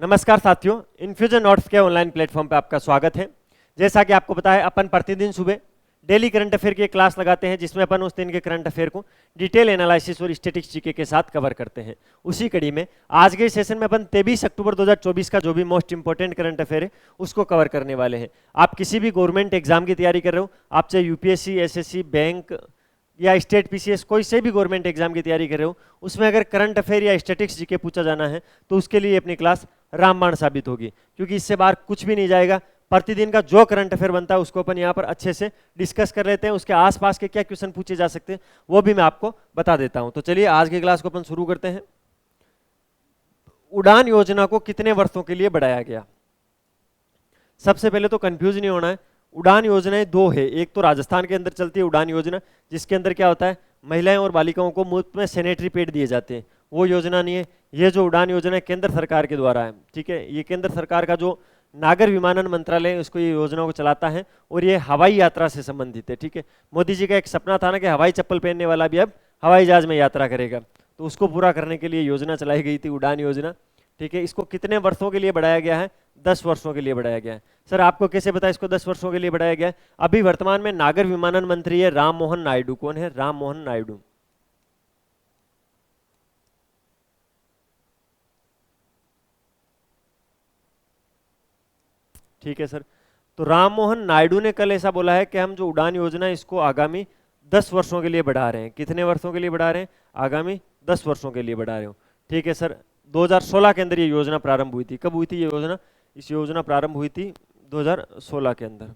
नमस्कार साथियों, infusion notes के ऑनलाइन प्लेटफॉर्म पे आपका स्वागत है। जैसा कि आपको पता है, अपन प्रतिदिन सुबह डेली करंट अफेयर की एक क्लास लगाते हैं जिसमें अपन उस दिन के करंट अफेयर को डिटेल एनालिसिस और स्टैटिस्टिक्स जीके के साथ कवर करते हैं। उसी कड़ी में आज के सेशन में अपन 23 अक्टूबर 2024 का जो भी मोस्ट इंपॉर्टेंट करंट अफेयर है उसको कवर करने वाले हैं। आप किसी भी गवर्नमेंट एग्जाम की तैयारी कर रहे हो, आप चाहे यूपीएससी, एसएससी, बैंक या स्टेट पीसीएस, कोई से भी गवर्नमेंट एग्जाम की तैयारी कर रहे हो, उसमें अगर करंट अफेयर या स्टैटिस्टिक्स जीके पूछा जाना है तो उसके लिए अपनी क्लास रामबाण साबित होगी, क्योंकि इससे बाहर कुछ भी नहीं जाएगा। प्रतिदिन का जो करंट अफेयर बनता है उसको अपन यहाँ पर अच्छे से डिस्कस कर लेते हैं। उसके आसपास के क्या क्वेश्चन पूछे जा सकते हैं वो भी मैं आपको बता देता हूं। तो चलिए आज की क्लास को अपन शुरू करते हैं। उड़ान योजना को कितने वर्षों के लिए बढ़ाया गया? सबसे पहले तो कंफ्यूज नहीं होना है, उड़ान योजनाएं दो है। एक तो राजस्थान के अंदर चलती है उड़ान योजना, जिसके अंदर क्या होता है, महिलाएं और बालिकाओं को मुफ्त में सैनिटरी पैड दिए जाते हैं, वो योजना नहीं है। ये जो उड़ान योजना है केंद्र सरकार के द्वारा है, ठीक है। ये केंद्र सरकार का जो नागर विमानन मंत्रालय उसको ये योजना को चलाता है और ये हवाई यात्रा से संबंधित है, ठीक है। मोदी जी का एक सपना था ना कि हवाई चप्पल पहनने वाला भी अब हवाई जहाज में यात्रा करेगा, तो उसको पूरा करने के लिए योजना चलाई गई थी, उड़ान योजना, ठीक है। इसको कितने वर्षों के लिए बढ़ाया गया है? 10 वर्षों के लिए बढ़ाया गया है। सर आपको कैसे पता इसको 10 वर्षों के लिए बढ़ाया गया है? अभी वर्तमान में नागर विमानन मंत्री है राम मोहन नायडू। कौन है? राम मोहन नायडू। ठीक है सर। तो राम मोहन नायडू ने कल ऐसा बोला है कि हम जो उड़ान योजना है इसको आगामी 10 वर्षों के लिए बढ़ा रहे हैं। कितने वर्षों के लिए बढ़ा रहे हैं? आगामी 10 वर्षों के लिए बढ़ा रहे हो, ठीक है सर। 2016 के अंदर ये योजना प्रारंभ हुई थी। कब हुई थी ये योजना? इस योजना प्रारंभ हुई थी 2016 के अंदर,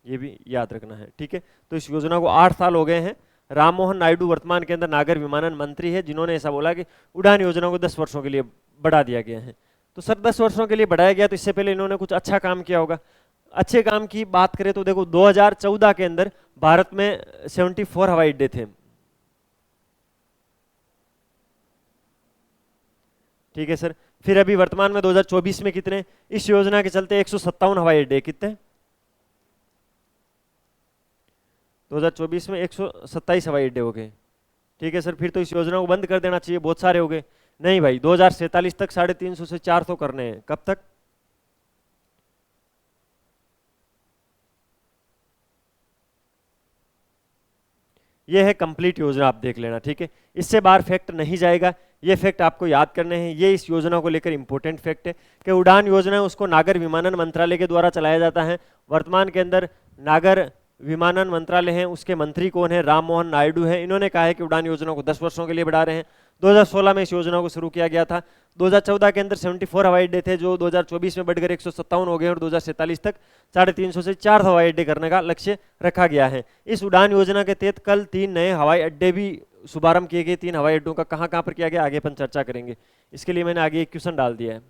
ये भी याद रखना है, ठीक है। तो इस योजना को 8 साल हो गए हैं। राम मोहन नायडू वर्तमान के अंदर नागर विमानन मंत्री है, जिन्होंने ऐसा बोला कि उड़ान योजना को 10 वर्षों के लिए बढ़ा दिया गया है। तो सर 10 वर्षों के लिए बढ़ाया गया, तो इससे पहले इन्होंने कुछ अच्छा काम किया होगा। अच्छे काम की बात करें तो देखो 2014 के अंदर भारत में 74 हवाई अड्डे थे, ठीक है सर। फिर अभी वर्तमान में 2024 में कितने? इस योजना के चलते 157 हवाई अड्डे। कितने? 2024 में 127 हवाई अड्डे हो गए, ठीक है सर। फिर तो इस योजना को बंद कर देना चाहिए, बहुत सारे हो गए। नहीं भाई, 2047 तक 350 से 400 करने हैं। कब तक? ये है कंप्लीट योजना, आप देख लेना, ठीक है। इससे बाहर फैक्ट नहीं जाएगा, ये फैक्ट आपको याद करने हैं। ये इस योजना को लेकर इंपॉर्टेंट फैक्ट है कि उड़ान योजना है उसको नागर विमानन मंत्रालय के द्वारा चलाया जाता है। वर्तमान के अंदर नागर विमानन मंत्रालय है, उसके मंत्री कौन है? राम मोहन नायडू है। इन्होंने कहा है कि उड़ान योजना को 10 वर्षों के लिए बढ़ा रहे हैं। 2016 में इस योजना को शुरू किया गया था। 2014 के अंदर 74 हवाई अड्डे थे, जो 2024 में बढ़कर 157 हो गए और 2047 तक 350 से 400 हवाई अड्डे करने का लक्ष्य रखा गया है। इस उड़ान योजना के तहत कल 3 नए हवाई अड्डे भी शुभारंभ किए गए। 3 हवाई अड्डों का कहाँ कहाँ पर किया गया आगे अपन चर्चा करेंगे। इसके लिए मैंने आगे एक क्वेश्चन डाल दिया है,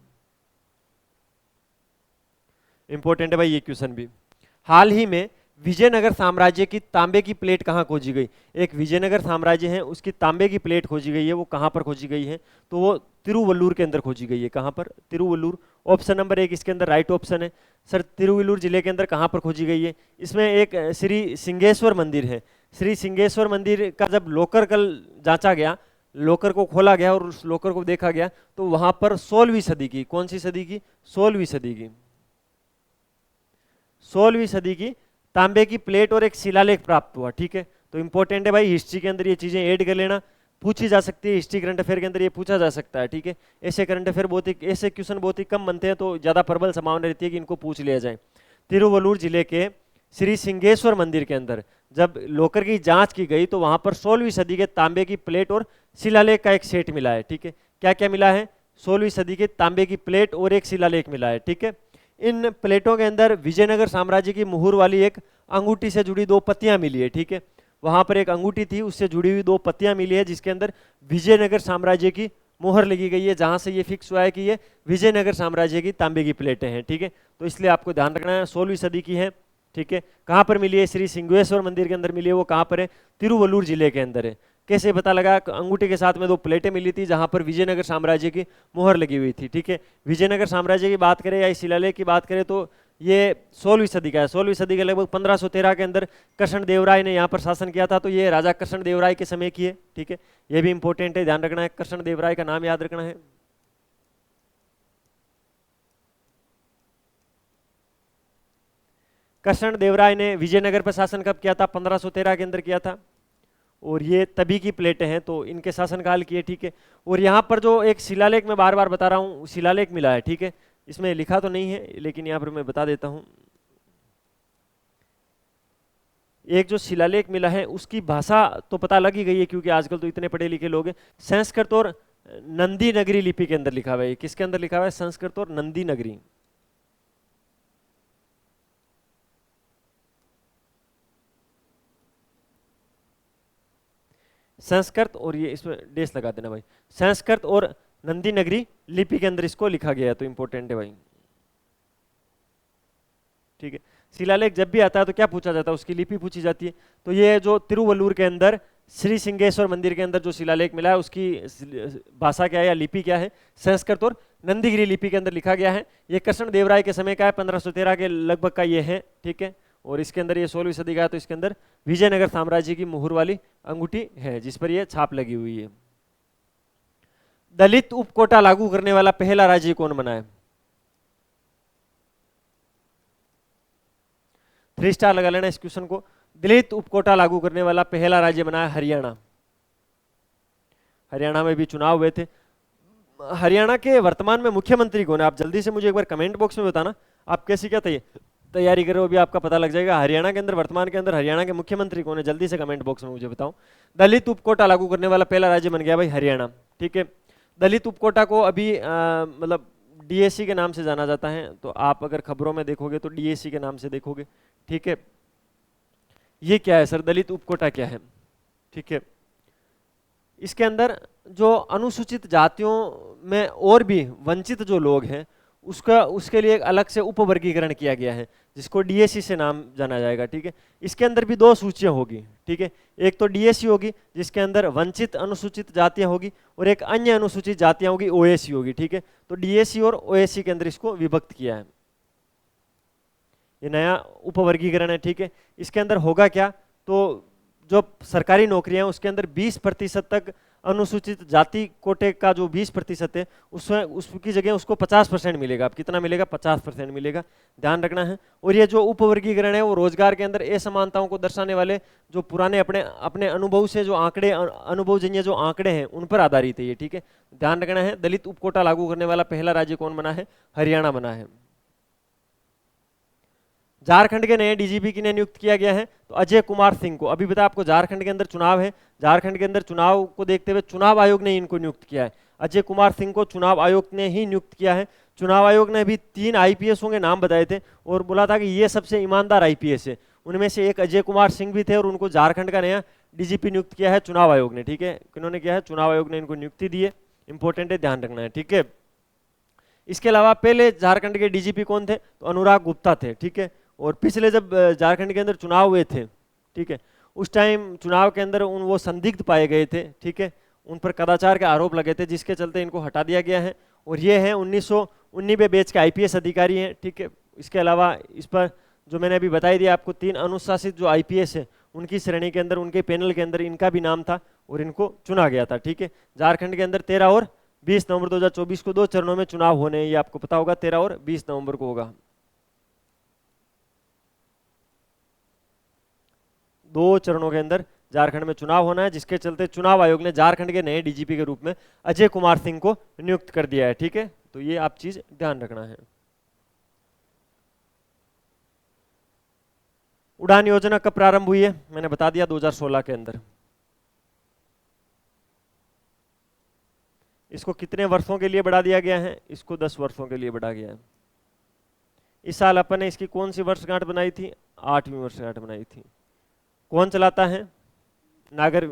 इंपॉर्टेंट है भाई ये क्वेश्चन भी। हाल ही में विजयनगर साम्राज्य की तांबे की प्लेट कहाँ खोजी गई? एक विजयनगर साम्राज्य है, उसकी तांबे की प्लेट खोजी गई है। वो कहाँ पर खोजी गई है? तो वो तिरुवल्लुर के अंदर खोजी गई है। कहाँ पर? तिरुवल्लुर। ऑप्शन नंबर 1 इसके अंदर राइट ऑप्शन है। सर तिरुवल्लुर जिले के अंदर कहाँ पर खोजी गई है? इसमें एक श्री सिंहेश्वर मंदिर है। श्री सिंहेश्वर मंदिर का जब लोकर कल जांचा गया, लोकर को खोला गया और उस लोकर को देखा गया, तो वहां पर 16वीं सदी की, कौन सी सदी की? 16वीं सदी की, 16वीं सदी की तांबे की प्लेट और एक शिलालेख प्राप्त हुआ, ठीक है। तो इंपॉर्टेंट है भाई, हिस्ट्री के अंदर ये चीजें ऐड कर लेना, पूछी जा सकती है। हिस्ट्री करंट अफेयर के अंदर ये पूछा जा सकता है, ठीक है। ऐसे करंट अफेयर बहुत ही, ऐसे क्वेश्चन बहुत ही कम बनते हैं, तो ज्यादा प्रबल संभावना रहती है कि इनको पूछ लिया जाए। तिरुवल्लुर जिले के श्री सिंहेश्वर मंदिर के अंदर जब लोकर की जांच की गई तो वहां पर 16वीं सदी के तांबे की प्लेट और शिलालेख का एक सेट मिला है, ठीक है। क्या क्या मिला है? 16वीं सदी के तांबे की प्लेट और एक शिलालेख मिला है, ठीक है। इन प्लेटों के अंदर विजयनगर साम्राज्य की मुहर वाली एक अंगूठी से जुड़ी 2 पत्तियां मिली है, ठीक है। वहां पर एक अंगूठी थी, उससे जुड़ी हुई 2 पत्तियां मिली है, जिसके अंदर विजयनगर साम्राज्य की मुहर लगी गई है, जहां से ये फिक्स हुआ है कि ये विजयनगर साम्राज्य की तांबे की प्लेटें हैं, ठीक है। तो इसलिए आपको ध्यान रखना है 16वीं सदी की है, ठीक है। कहां पर मिली है? श्री सिंहेश्वर मंदिर के अंदर मिली है। वो कहां पर है? तिरुवल्लुर जिले के अंदर है। कैसे पता लगा? अंगूठी के साथ में 2 प्लेटें मिली थी जहां पर विजयनगर साम्राज्य की मुहर लगी हुई थी, ठीक है। विजयनगर साम्राज्य की बात करें या इस शिलालेख की बात करें तो ये 16वीं सदी का है। 16वीं सदी के लगभग 1513 के अंदर कृष्ण देवराय ने यहाँ पर शासन किया था, तो ये राजा कृष्ण देवराय के समय की है, ठीक है। ये भी इंपॉर्टेंट है, ध्यान रखना है, कृष्ण देवराय का नाम याद रखना है। कृष्ण देवराय ने विजयनगर पर शासन कब किया था? 1513 के अंदर किया था। और ये तभी की प्लेटें हैं, तो इनके शासनकाल की है, ठीक है। और यहाँ पर जो एक शिलालेख मैं बार बार बता रहा हूँ, शिलालेख मिला है, ठीक है। इसमें लिखा तो नहीं है, लेकिन यहाँ पर मैं बता देता हूँ। एक जो शिलालेख मिला है उसकी भाषा तो पता लग ही गई है, क्योंकि आजकल तो इतने पढ़े लिखे लोग हैं। संस्कृत और नंदी नगरी लिपि के अंदर लिखा हुआ है। किसके अंदर लिखा हुआ है? संस्कृत और नंदी नगरी। संस्कृत, और ये इसमें डेस लगा देना भाई, संस्कृत और नंदी नगरी लिपि के अंदर इसको लिखा गया है, तो इंपॉर्टेंट है भाई, ठीक है। शिलालेख जब भी आता है तो क्या पूछा जाता है? उसकी लिपि पूछी जाती है। तो ये जो तिरुवल्लुर के अंदर श्री सिंहेश्वर मंदिर के अंदर जो शिलालेख मिला है, उसकी भाषा क्या है या लिपि क्या है? संस्कृत और नंदीगिरी लिपि के अंदर लिखा गया है। ये कृष्ण देवराय के समय का है, 1513 के लगभग का ये है, ठीक है। और इसके अंदर ये 16वीं सदी का है, तो इसके अंदर विजयनगर साम्राज्य की मुहर वाली अंगूठी है, जिस पर ये छाप लगी हुई है। दलित उपकोटा लागू करने वाला पहला राज्य कौन बना है? 3 स्टार लगा लेना इस क्वेश्चन को। दलित उपकोटा लागू करने वाला पहला राज्य बना है हरियाणा। हरियाणा में भी चुनाव हुए थे। हरियाणा के वर्तमान में मुख्यमंत्री कौन है? आप जल्दी से मुझे एक बार कमेंट बॉक्स में बताना, आप कैसी क्या तैयारी कर रहे हो, अभी आपका पता लग जाएगा। हरियाणा के अंदर वर्तमान के अंदर हरियाणा के मुख्यमंत्री कौन है? जल्दी से कमेंट बॉक्स में मुझे बताओ। दलित उपकोटा लागू करने वाला पहला राज्य बन गया भाई हरियाणा, ठीक है। दलित उपकोटा को अभी मतलब डीएसी के नाम से जाना जाता है, तो आप अगर खबरों में देखोगे तो डीएसी के नाम से देखोगे, ठीक है। ये क्या है सर? दलित उपकोटा क्या है? ठीक है, इसके अंदर जो अनुसूचित जातियों में और भी वंचित जो लोग हैं उसके लिए एक अलग से उपवर्गीकरण किया गया है, जिसको डीएसी से नाम जाना जाएगा, ठीक है। इसके अंदर भी 2 सूचियां होगी, ठीक है। एक तो डीएसी होगी जिसके अंदर वंचित अनुसूचित जातियां होगी, और एक अन्य अनुसूचित जातियां होगी, ओएसी होगी, ठीक है। तो डीएसी और ओएसी के अंदर इसको विभक्त किया है। ये नया उपवर्गीकरण है, ठीक है। इसके अंदर होगा क्या? तो जो सरकारी नौकरियां हैं उसके अंदर 20% तक अनुसूचित जाति कोटे का जो 20% है, उसमें उसकी जगह उसको 50% मिलेगा। अब कितना मिलेगा? 50% मिलेगा, ध्यान रखना है। और ये जो उपवर्गीकरण है वो रोजगार के अंदर असमानताओं को दर्शाने वाले जो पुराने अपने अपने अनुभव से जो आंकड़े, अनुभवजन्य जो आंकड़े हैं, उन पर आधारित है ये, ठीक है। ध्यान रखना है। दलित उपकोटा लागू करने वाला पहला राज्य कौन बना है? हरियाणा बना है। झारखंड के नए डीजीपी किन्हें नियुक्त किया गया है? तो अजय कुमार सिंह को। अभी बता आपको झारखंड के अंदर चुनाव है, झारखंड के अंदर चुनाव को देखते हुए चुनाव आयोग ने इनको नियुक्त किया है। अजय कुमार सिंह को चुनाव आयोग ने ही नियुक्त किया है। चुनाव आयोग ने भी 3 आईपीएसों के नाम बताए थे और बोला था कि ये सबसे ईमानदार आईपीएस है। उनमें से एक अजय कुमार सिंह भी थे, और उनको झारखंड का नया डीजीपी नियुक्त किया है चुनाव आयोग ने, ठीक है। किन्होंने किया है? चुनाव आयोग ने इनको नियुक्ति दी है। इंपॉर्टेंट है, ध्यान रखना है, ठीक है। इसके अलावा पहले झारखंड के डीजीपी कौन थे? तो अनुराग गुप्ता थे, ठीक है। और पिछले जब झारखंड के अंदर चुनाव हुए थे, ठीक है, उस टाइम चुनाव के अंदर वो संदिग्ध पाए गए थे, ठीक है। उन पर कदाचार के आरोप लगे थे, जिसके चलते इनको हटा दिया गया है। और ये हैं 1919वें बैच के आईपीएस अधिकारी हैं, ठीक है। इसके अलावा इस पर जो मैंने अभी बताई दिया आपको, 3 अनुशासित जो आईपीएस है उनकी श्रेणी के अंदर, उनके पैनल के अंदर इनका भी नाम था और इनको चुना गया था, ठीक है। झारखंड के अंदर 13 और 20 नवंबर 2024 को 2 चरणों में चुनाव होने, ये आपको पता होगा, 13 और 20 नवंबर को होगा। 2 चरणों के अंदर झारखंड में चुनाव होना है, जिसके चलते चुनाव आयोग ने झारखंड के नए डीजीपी के रूप में अजय कुमार सिंह को नियुक्त कर दिया है, ठीक है। तो ये आप चीज ध्यान रखना है। उड़ान योजना कब प्रारंभ हुई है? मैंने बता दिया 2016 के अंदर। इसको कितने वर्षों के लिए बढ़ा दिया गया है? इसको 10 वर्षों के लिए बढ़ा गया है। इस साल अपन ने इसकी कौन सी वर्षगांठ बनाई थी? 8वीं वर्षगांठ बनाई थी। कौन चलाता है? नागर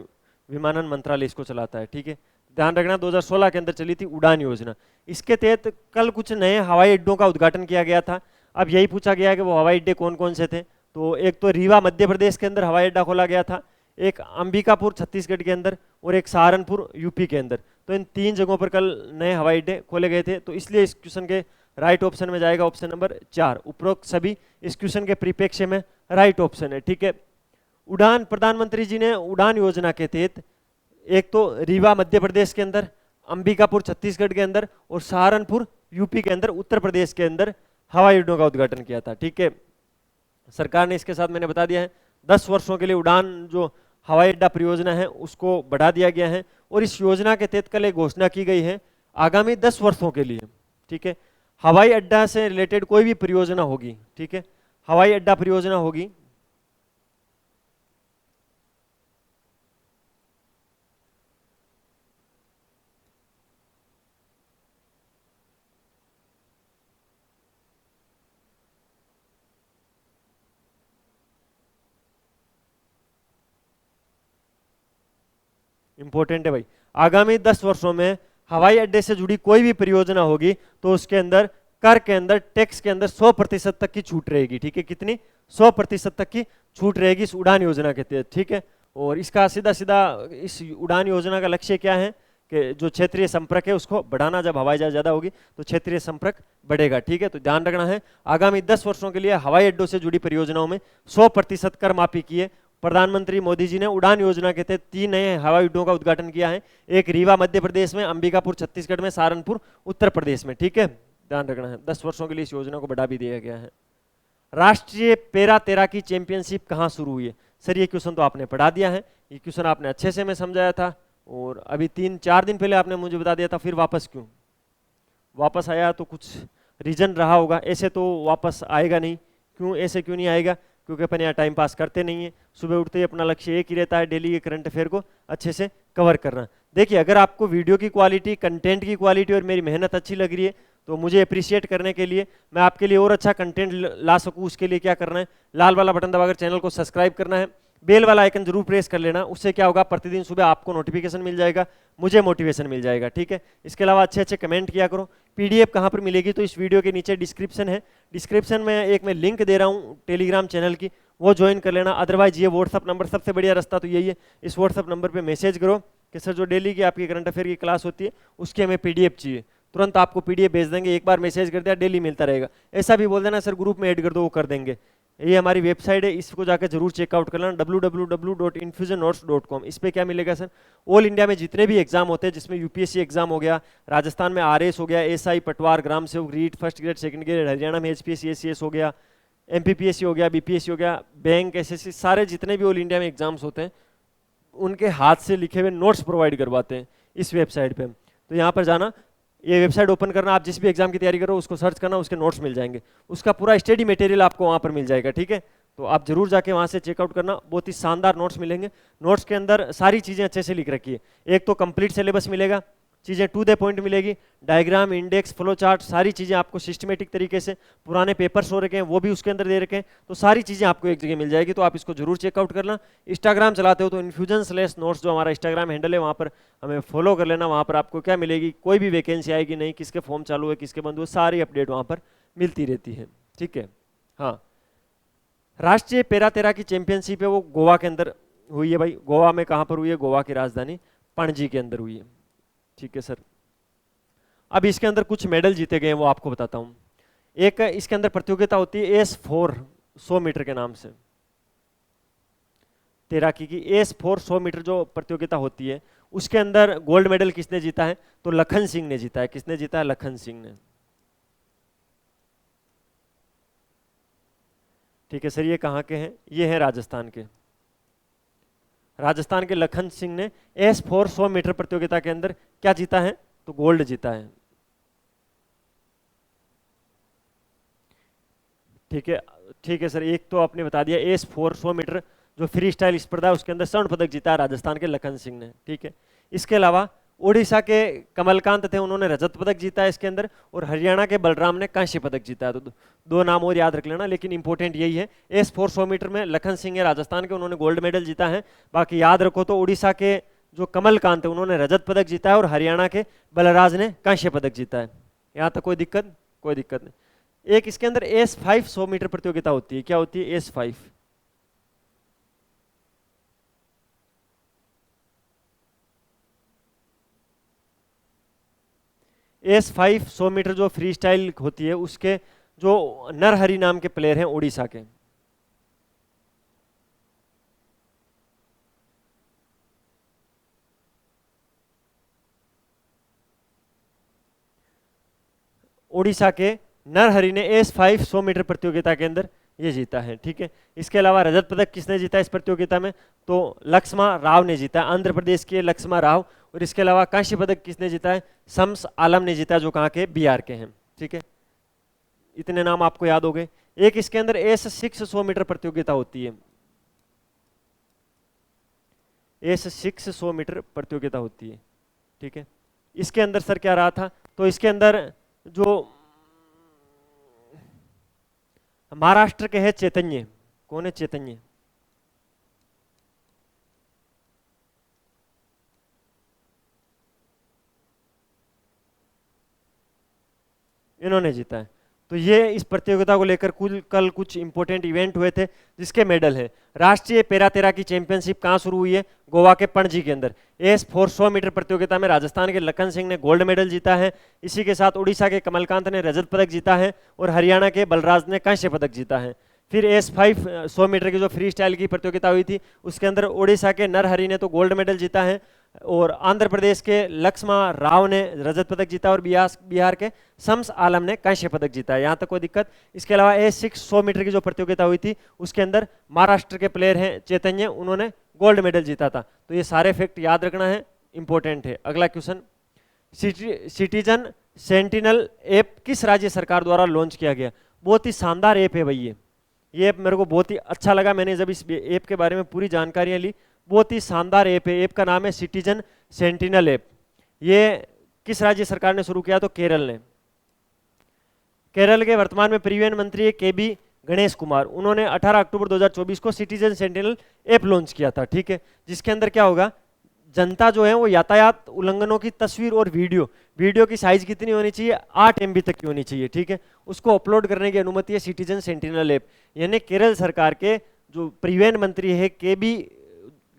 विमानन मंत्रालय इसको चलाता है, ठीक है। ध्यान रखना 2016 के अंदर चली थी उड़ान योजना। इसके तहत कल कुछ नए हवाई अड्डों का उद्घाटन किया गया था। अब यही पूछा गया है कि वो हवाई अड्डे कौन कौन से थे। तो एक तो रीवा मध्य प्रदेश के अंदर हवाई अड्डा खोला गया था, एक अंबिकापुर छत्तीसगढ़ के अंदर, और एक सहारनपुर यूपी के अंदर। तो इन 3 जगहों पर कल नए हवाई अड्डे खोले गए थे। तो इसलिए इस क्वेश्चन के राइट ऑप्शन में जाएगा ऑप्शन नंबर 4। उपरोक्त सभी इस क्वेश्चन के परिप्रेक्ष्य में राइट ऑप्शन है, ठीक है। उड़ान, प्रधानमंत्री जी ने उड़ान योजना के तहत एक तो रीवा मध्य प्रदेश के अंदर, अंबिकापुर छत्तीसगढ़ के अंदर और सहारनपुर यूपी के अंदर, उत्तर प्रदेश के अंदर हवाई अड्डों का उद्घाटन किया था, ठीक है। सरकार ने इसके साथ मैंने बता दिया है 10 वर्षों के लिए उड़ान जो हवाई अड्डा परियोजना है उसको बढ़ा दिया गया है, और इस योजना के तहत कल एक घोषणा की गई है आगामी 10 वर्षों के लिए, ठीक है, हवाई अड्डा से रिलेटेड कोई भी परियोजना होगी, ठीक है, हवाई अड्डा परियोजना होगी, इंपॉर्टेंट है भाई, आगामी 10 वर्षों में हवाई अड्डे से जुड़ी कोई भी परियोजना होगी तो उसके अंदर कर के अंदर टैक्स के अंदर 100% तक की छूट रहेगी, ठीक है, कितनी 100% तक की छूट रहेगी इस उड़ान योजना के तहत, ठीक है। और इसका सीधा सीधा इस उड़ान योजना का लक्ष्य क्या है कि जो क्षेत्रीय संपर्क है उसको बढ़ाना, जब हवाई जहाज ज्यादा होगी तो क्षेत्रीय संपर्क बढ़ेगा, ठीक है। तो ध्यान रखना है आगामी 10 वर्षों के लिए हवाई अड्डों से जुड़ी परियोजनाओं में 100% कर माफी की है। प्रधानमंत्री मोदी जी ने उड़ान योजना के तहत 3 नए हवाई अड्डों का उद्घाटन किया है, एक रीवा मध्य प्रदेश में, अंबिकापुर छत्तीसगढ़ में, सहारनपुर उत्तर प्रदेश में, ठीक है, ध्यान रखना है। 10 वर्षों के लिए इस योजना को बढ़ा भी दिया गया है। राष्ट्रीय पैरा तैराकी चैंपियनशिप कहाँ शुरू हुई है? सर ये क्वेश्चन तो आपने पढ़ा दिया है, ये क्वेश्चन आपने अच्छे से मैं समझाया था, और अभी 3-4 दिन पहले आपने मुझे बता दिया था, फिर वापस क्यों वापस आया? तो कुछ रीजन रहा होगा, ऐसे तो वापस आएगा नहीं। क्यों ऐसे क्यों नहीं आएगा? क्योंकि अपन यहाँ टाइम पास करते नहीं है, सुबह उठते ही अपना लक्ष्य एक ही रहता है, डेली के करंट अफेयर को अच्छे से कवर करना। देखिए अगर आपको वीडियो की क्वालिटी, कंटेंट की क्वालिटी और मेरी मेहनत अच्छी लग रही है तो मुझे अप्रिशिएट करने के लिए, मैं आपके लिए और अच्छा कंटेंट ला सकूँ, उसके लिए क्या करना है, लाल वाला बटन दबाकर चैनल को सब्सक्राइब करना है, बेल वाला आइकन जरूर प्रेस कर लेना, उससे क्या होगा प्रतिदिन सुबह आपको नोटिफिकेशन मिल जाएगा, मुझे मोटिवेशन मिल जाएगा, ठीक है। इसके अलावा अच्छे अच्छे कमेंट किया करो। पीडीएफ कहाँ पर मिलेगी? तो इस वीडियो के नीचे डिस्क्रिप्शन है, डिस्क्रिप्शन में एक मैं लिंक दे रहा हूँ टेलीग्राम चैनल की, वो ज्वाइन कर लेना। अदरवाइज ये व्हाट्सअप नंबर, सबसे बढ़िया रास्ता तो यही है, इस व्हाट्सअप नंबर पे मैसेज करो कि सर जो डेली की आपकी करंट अफेयर की क्लास होती है उसकी हमें पीडीएफ चाहिए, तुरंत आपको पीडीएफ भेज देंगे। एक बार मैसेज कर दिया डेली मिलता रहेगा। ऐसा भी बोल देना सर ग्रुप में ऐड कर दो, वो कर देंगे। ये हमारी वेबसाइट है, इसको जाकर जरूर चेकआउट कर लेना, www.infusionnotes.com। इस पे क्या मिलेगा सर? ऑल इंडिया में जितने भी एग्जाम होते हैं, जिसमें यूपीएससी एग्जाम हो गया, राजस्थान में आरएस हो गया, एसआई, पटवार, ग्राम सेवक, REET, first grade, second grade, Haryana में एचपीएससी, एसीएस हो गया, एमपीपीएससी हो गया, बीपीएससी हो गया, बैंक, एसएससी, सारे जितने भी ऑल इंडिया में एग्जाम्स होते हैं उनके हाथ से लिखे हुए नोट्स प्रोवाइड करवाते हैं इस वेबसाइट पे। तो यहाँ पर जाना, ये वेबसाइट ओपन करना, आप जिस भी एग्जाम की तैयारी करो उसको सर्च करना, उसके नोट्स मिल जाएंगे, उसका पूरा स्टडी मटेरियल आपको वहाँ पर मिल जाएगा, ठीक है। तो आप जरूर जाके वहाँ से चेकआउट करना, बहुत ही शानदार नोट्स मिलेंगे। नोट्स के अंदर सारी चीज़ें अच्छे से लिख रखी है, एक तो कंप्लीट सिलेबस मिलेगा, चीज़ें टू द पॉइंट मिलेगी, डायग्राम, इंडेक्स, फ्लो चार्ट, सारी चीज़ें आपको सिस्टमेटिक तरीके से, पुराने पेपर्स हो रखे हैं वो भी उसके अंदर दे रखे हैं, तो सारी चीज़ें आपको एक जगह मिल जाएगी। तो आप इसको जरूर चेकआउट करना। इंस्टाग्राम चलाते हो तो infusion/notes जो हमारा इंस्टाग्राम हैंडल है, वहाँ पर हमें फॉलो कर लेना। वहाँ पर आपको क्या मिलेगी, कोई भी वैकेंसी आएगी नहीं, किसके फॉर्म चालू है, किसके बंद हुए, सारी अपडेट वहाँ पर मिलती रहती है, ठीक है। हाँ, राष्ट्रीय पैरा तैराकी चैंपियनशिप है वो गोवा के अंदर हुई है भाई। गोवा में कहाँ पर हुई है? गोवा की राजधानी पणजी के अंदर हुई है, ठीक है सर। अब इसके अंदर कुछ मेडल जीते गए हैं, वो आपको बताता हूँ। एक इसके अंदर प्रतियोगिता होती है S4 100 मीटर के नाम से, तैराकी की S4 100 मीटर जो प्रतियोगिता होती है, उसके अंदर गोल्ड मेडल किसने जीता है? तो लखन सिंह ने जीता है। किसने जीता है? लखन सिंह ने, ठीक है सर। ये कहाँ के हैं? ये है राजस्थान के। राजस्थान के लखन सिंह ने S4 100 मीटर प्रतियोगिता के अंदर क्या जीता है? तो गोल्ड जीता है, ठीक है। ठीक है सर, एक तो आपने बता दिया S4 100 मीटर जो फ्री स्टाइल स्पर्धा है उसके अंदर स्वर्ण पदक जीता है राजस्थान के लखन सिंह ने, ठीक है। इसके अलावा ओडिशा के कमलकांत थे, उन्होंने रजत पदक जीता है इसके अंदर, और हरियाणा के बलराम ने कांस्य पदक जीता है। तो दो नाम और याद रख लेना, लेकिन इंपॉर्टेंट यही है S4 100 मीटर में लखन सिंह है राजस्थान के, उन्होंने गोल्ड मेडल जीता है। बाकी याद रखो तो उड़ीसा के जो कमलकांत है उन्होंने रजत पदक जीता है, और हरियाणा के बलराज ने कांस्य पदक जीता है। यहाँ तक कोई दिक्कत? कोई दिक्कत नहीं। एक इसके अंदर S5 100 मीटर प्रतियोगिता होती है। क्या होती है? S5। S5 100 मीटर जो फ्री स्टाइल होती है उसके जो नरहरि नाम के प्लेयर हैं उड़ीसा के, उड़ीसा के नरहरि ने S5 100 मीटर प्रतियोगिता के अंदर ये जीता है, ठीक है। इसके अलावा रजत पदक किसने जीता इस प्रतियोगिता में, तो लक्ष्मा राव ने जीता, आंध्र प्रदेश के लक्ष्मा राव। और इसके अलावा कांस्य पदक किसने जीता है, शम्स आलम ने जीता, जो कहाँ के, बिहार के हैं, ठीक है। इतने नाम आपको याद हो गए। एक इसके अंदर एस 6 100 मीटर प्रतियोगिता होती है, एस 6 100 मीटर प्रतियोगिता होती है, ठीक है। इसके अंदर सर क्या रहा था, तो इसके अंदर जो महाराष्ट्र के हैं चैतन्य, कौन है चैतन्य, इन्होंने जीता है। तो ये इस प्रतियोगिता को लेकर कल कुछ इंपॉर्टेंट इवेंट हुए थे जिसके मेडल है। राष्ट्रीय पैरा तैरा की चैंपियनशिप कहाँ शुरू हुई है, गोवा के पणजी के अंदर। एस 400 मीटर प्रतियोगिता में राजस्थान के लखन सिंह ने गोल्ड मेडल जीता है। इसी के साथ उड़ीसा के कमलकांत ने रजत पदक जीता है और हरियाणा के बलराज ने कांस्य पदक जीता है। फिर एस 5 100 मीटर की जो फ्री स्टाइल की प्रतियोगिता हुई थी उसके अंदर उड़ीसा के नरहरि ने तो गोल्ड मेडल जीता है और आंध्र प्रदेश के लक्ष्मा राव ने रजत पदक जीता और बिहार के शम्स आलम ने कांस्य पदक जीता है। यहाँ तक कोई दिक्कत। इसके अलावा एस 6 100 मीटर की जो प्रतियोगिता हुई थी उसके अंदर महाराष्ट्र के प्लेयर हैं चैतन्य, उन्होंने गोल्ड मेडल जीता था। तो ये सारे फैक्ट याद रखना है, इंपॉर्टेंट है। अगला क्वेश्चन, सिटीजन सेंटिनल ऐप किस राज्य सरकार द्वारा लॉन्च किया गया। बहुत ही शानदार ऐप है भाई ये ऐप मेरे को बहुत ही अच्छा लगा। मैंने जब इस ऐप के बारे में पूरी जानकारियां ली, बहुत ही शानदार ऐप है। ऐप का नाम है सिटीजन सेंटिनल ऐप। ये किस राज्य सरकार ने शुरू किया, तो केरल ने। केरल के वर्तमान में परिवहन मंत्री है KB गणेश कुमार, उन्होंने 18 अक्टूबर 2024 को सिटीजन सेंटिनल ऐप लॉन्च किया था, ठीक है। जिसके अंदर क्या होगा, जनता जो है वो यातायात उल्लंघनों की तस्वीर और वीडियो की साइज कितनी होनी चाहिए, 8 MB तक की होनी चाहिए, ठीक है। उसको अपलोड करने की अनुमति है सिटीजन सेंटिनल ऐप। यानी केरल सरकार के जो परिवहन मंत्री है KB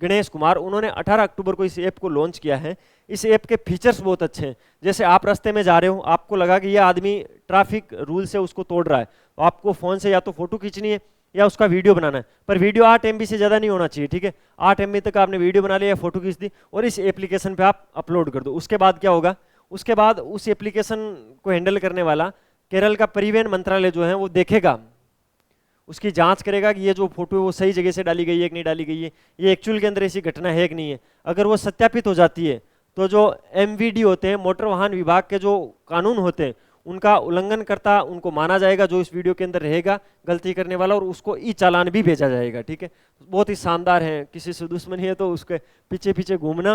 गणेश कुमार, उन्होंने 18 अक्टूबर को इस ऐप को लॉन्च किया है। इस ऐप के फीचर्स बहुत अच्छे हैं। जैसे आप रास्ते में जा रहे हो, आपको लगा कि ये आदमी ट्रैफिक रूल से उसको तोड़ रहा है, तो आपको फोन से या तो फोटो खींचनी है या उसका वीडियो बनाना है, पर वीडियो 8 MB से ज़्यादा नहीं होना चाहिए, ठीक है। 8 MB तक आपने वीडियो बना लिया या फोटो खींच दी और इस एप्लीकेशन पे आप अपलोड कर दो। उसके बाद क्या होगा, उसके बाद उस एप्लीकेशन को हैंडल करने वाला केरल का परिवहन मंत्रालय जो है वो देखेगा, उसकी जांच करेगा कि ये जो फोटो है वो सही जगह से डाली गई है कि नहीं डाली गई है, ये एक्चुअल के अंदर ऐसी घटना है कि नहीं है। अगर वो सत्यापित हो जाती है तो जो MVD होते हैं, मोटर वाहन विभाग के जो कानून होते हैं, उनका उल्लंघन करता उनको माना जाएगा जो इस वीडियो के अंदर रहेगा गलती करने वाला, और उसको ई चालान भी भेजा जाएगा, ठीक है। बहुत ही शानदार है। किसी से दुश्मनी है तो उसके पीछे पीछे घूमना,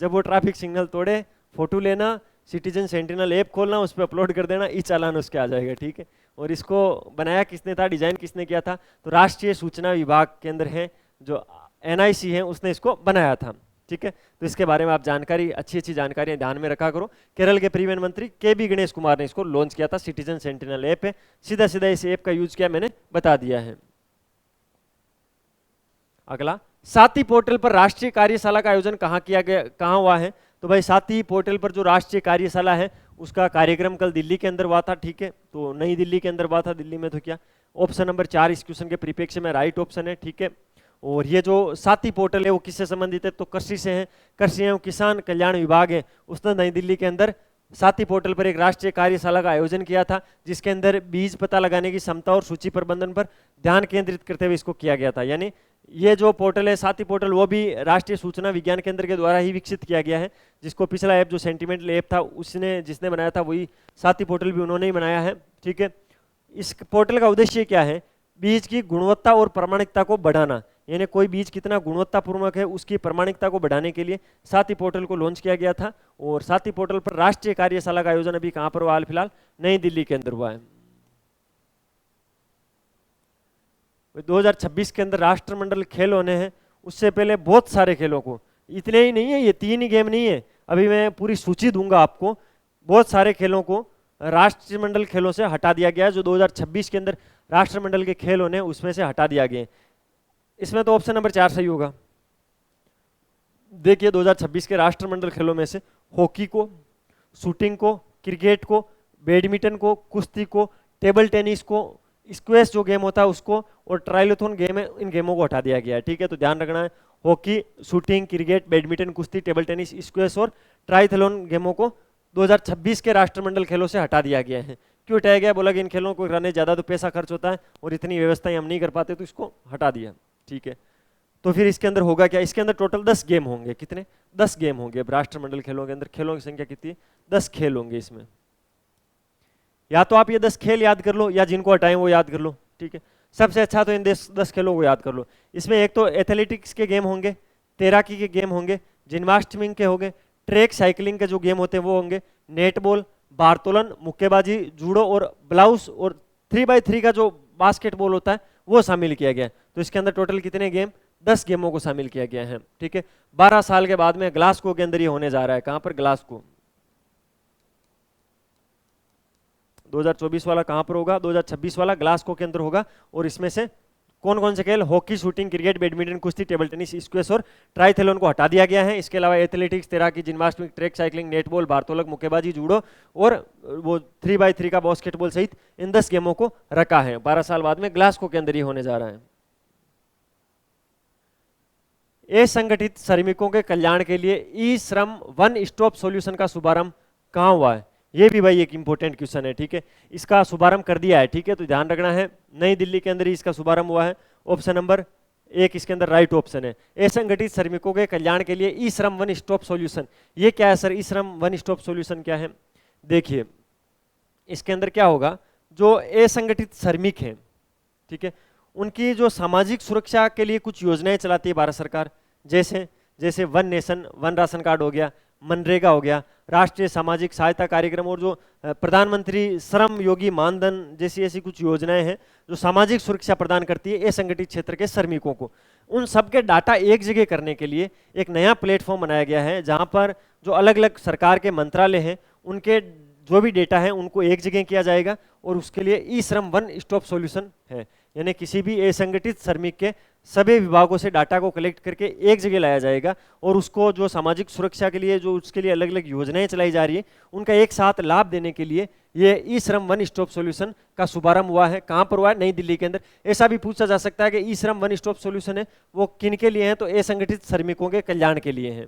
जब वो ट्रैफिक सिग्नल तोड़े फोटो लेना, सिटीजन सेंटिनल ऐप खोलना, उस पर अपलोड कर देना, ई चालान उसके आ जाएगा, ठीक है। और इसको बनाया किसने था, डिजाइन किसने किया था, तो राष्ट्रीय सूचना विभाग के अंदर है जो NIC है, उसने इसको बनाया था, ठीक है। तो इसके बारे में आप जानकारी, अच्छी जानकारियां ध्यान में रखा करो। केरल के परिवहन मंत्री KB गणेश कुमार ने इसको लॉन्च किया था। सिटीजन सेंटिनल ऐप है, सीधा सीधा इस ऐप का यूज किया मैंने बता दिया है। अगला, साथी पोर्टल पर राष्ट्रीय कार्यशाला का आयोजन कहाँ किया गया, कहाँ हुआ है, तो भाई साथी पोर्टल पर जो राष्ट्रीय कार्यशाला है उसका कार्यक्रम कल दिल्ली के अंदर हुआ था, ठीक है। तो नई दिल्ली के अंदर हुआ था, दिल्ली में तो क्या, ऑप्शन नंबर 4 इस क्वेश्चन के परिप्रेक्ष्य में राइट ऑप्शन है, ठीक है। और ये जो साथी पोर्टल है वो किससे संबंधित है, तो कृषि से है। कृषि एवं किसान कल्याण विभाग है, उसने नई दिल्ली के अंदर साथी पोर्टल पर एक राष्ट्रीय कार्यशाला का आयोजन किया था, जिसके अंदर बीज पता लगाने की क्षमता और सूची प्रबंधन पर ध्यान केंद्रित करते हुए इसको किया गया था। यानी ये जो पोर्टल है साथी पोर्टल, वो भी राष्ट्रीय सूचना विज्ञान केंद्र के द्वारा ही विकसित किया गया है, जिसको पिछला ऐप जो सेंटिमेंटल ऐप था उसने जिसने बनाया था वही साथी पोर्टल भी उन्होंने ही बनाया है, ठीक है। इस पोर्टल का उद्देश्य क्या है, बीज की गुणवत्ता और प्रामाणिकता को बढ़ाना। यानी कोई बीज कितना गुणवत्तापूर्वक है उसकी प्रामाणिकता को बढ़ाने के लिए साथी पोर्टल को लॉन्च किया गया था। और साथी पोर्टल पर राष्ट्रीय कार्यशाला का आयोजन अभी कहाँ पर हुआ, फिलहाल नई दिल्ली के अंदर हुआ है। 2026 के अंदर राष्ट्रमंडल खेल होने हैं, उससे पहले बहुत सारे खेलों को, इतने ही नहीं है, ये 3 ही गेम नहीं है, अभी मैं पूरी सूची दूंगा आपको। बहुत सारे खेलों को राष्ट्रमंडल खेलों से हटा दिया गया है, जो 2026 के अंदर राष्ट्रमंडल के खेल होने उसमें से हटा दिया गया। इसमें तो ऑप्शन नंबर 4 सही होगा। देखिए 2026 के राष्ट्रमंडल खेलों में से हॉकी को, शूटिंग को, क्रिकेट को, बैडमिंटन को, कुश्ती को, टेबल टेनिस को, स्क्वैश जो गेम होता है उसको, और ट्रायलोथन गेम है, इन गेमों को हटा दिया गया है, ठीक है। तो ध्यान रखना है, हॉकी, शूटिंग, क्रिकेट, बैडमिंटन, कुश्ती, टेबल टेनिस, स्क्वैश और ट्रायथलॉन गेमों को 2026 के राष्ट्रमंडल खेलों से हटा दिया गया है। क्यों हटाया गया? बोला कि इन खेलों को कराने ज़्यादा तो पैसा खर्च होता है और इतनी व्यवस्थाएं हम नहीं कर पाते, तो इसको हटा दिया। ठीक है, तो फिर इसके अंदर होगा क्या? इसके अंदर टोटल 10 गेम होंगे। कितने? 10 गेम होंगे। अब राष्ट्रमंडल खेलों के अंदर खेलों की संख्या कितनी है? 10 खेल होंगे इसमें। या तो आप ये 10 खेल याद कर लो, या जिनको हटाएं वो याद कर लो। ठीक है, सबसे अच्छा तो इन 10 खेलों को याद कर लो। इसमें एक तो एथलेटिक्स के गेम होंगे, तैराकी के गेम होंगे, जिम्नास्टिक के होंगे, ट्रैक साइकिलिंग के जो गेम होते हैं वो होंगे, नेटबॉल, बारतोलन, मुक्केबाजी, जूडो और ब्लाउस, और 3x3 का जो बास्केटबॉल होता है वो शामिल किया गया है। तो इसके अंदर टोटल कितने गेम? 10 गेमों को शामिल किया गया है। ठीक है, 12 साल के बाद में ग्लासगो के अंदर ये होने जा रहा है। कहां पर? ग्लासगो। 2024 वाला कहां पर होगा? 2026 वाला ग्लासगो के अंदर होगा। और इसमें से कौन कौन से खेल? हॉकी, शूटिंग, क्रिकेट, बैडमिंटन, कुश्ती, टेबल टेनिस, स्क्वैश और ट्राइथेलॉन को हटा दिया गया है। इसके अलावा एथलेटिक्स, तैराकी, जिम्नास्टिक, ट्रैक साइकिलिंग, नेटबॉल, भारोत्तोलक, मुक्केबाजी, जूडो और वो 3x3 का बास्केटबॉल सहित इन 10 गेमों को रखा है। 12 साल बाद में ग्लासगो के अंदर ही होने जा रहा है। असंगठित श्रमिकों के कल्याण के लिए ई श्रम वन स्टॉप सॉल्यूशन का शुभारंभ कहाँ हुआ है? ये भी भाई एक इंपॉर्टेंट क्वेश्चन है। ठीक है, इसका शुभारंभ कर दिया है। ठीक है, तो ध्यान रखना है, नई दिल्ली के अंदर ही इसका शुभारंभ हुआ है। ऑप्शन नंबर 1 इसके अंदर राइट ऑप्शन है। असंगठित श्रमिकों के कल्याण के लिए ई श्रम वन स्टॉप सॉल्यूशन, ये क्या है सर? ई श्रम वन स्टॉप सॉल्यूशन क्या है? देखिए, इसके अंदर क्या होगा, जो असंगठित श्रमिक हैं, ठीक है, उनकी जो सामाजिक सुरक्षा के लिए कुछ योजनाएं चलाती है भारत सरकार, जैसे one nation one ration card हो गया, मनरेगा हो गया, राष्ट्रीय सामाजिक सहायता कार्यक्रम, और जो प्रधानमंत्री श्रम योगी मानधन जैसी ऐसी कुछ योजनाएं हैं जो सामाजिक सुरक्षा प्रदान करती है असंगठित क्षेत्र के श्रमिकों को। उन सब के डाटा एक जगह करने के लिए एक नया प्लेटफॉर्म बनाया गया है, जहां पर जो अलग अलग सरकार के मंत्रालय हैं उनके जो भी डेटा है उनको एक जगह किया जाएगा, और उसके लिए ई श्रम वन स्टॉप सॉल्यूशन है। यानी किसी भी असंगठित श्रमिक के सभी विभागों से डाटा को कलेक्ट करके एक जगह लाया जाएगा, और उसको जो सामाजिक सुरक्षा के लिए जो उसके लिए अलग अलग योजनाएं चलाई जा रही है उनका एक साथ लाभ देने के लिए ये ई श्रम वन स्टॉप सॉल्यूशन का शुभारंभ हुआ है। कहाँ पर हुआ है? नई दिल्ली के अंदर। ऐसा भी पूछा जा सकता है कि ई श्रम वन स्टॉप सॉल्यूशन है वो किन के लिए है? तो असंगठित श्रमिकों के कल्याण के लिए है।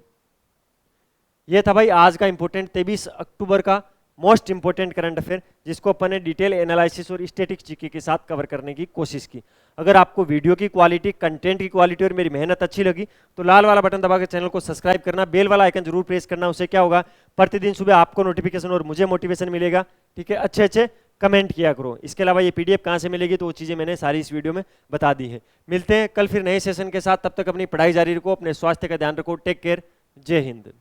ये था भाई आज का इंपॉर्टेंट 23 अक्टूबर का मोस्ट इंपोर्टेंट करंट अफेयर, जिसको अपन ने डिटेल एनालिसिस और स्टैटिक्स जीके के साथ कवर करने की कोशिश की। अगर आपको वीडियो की क्वालिटी, कंटेंट की क्वालिटी और मेरी मेहनत अच्छी लगी तो लाल वाला बटन दबा के चैनल को सब्सक्राइब करना, बेल वाला आइकन जरूर प्रेस करना। उससे क्या होगा, प्रतिदिन सुबह आपको नोटिफिकेशन और मुझे मोटिवेशन मिलेगा। ठीक है, अच्छे अच्छे कमेंट किया करो। इसके अलावा ये पीडीएफ कहाँ से मिलेगी, तो वो चीज़ें मैंने सारी इस वीडियो में बता दी है। मिलते हैं कल फिर नए सेशन के साथ, तब तक अपनी पढ़ाई जारी रखो, अपने स्वास्थ्य का ध्यान रखो। टेक केयर, जय हिंद।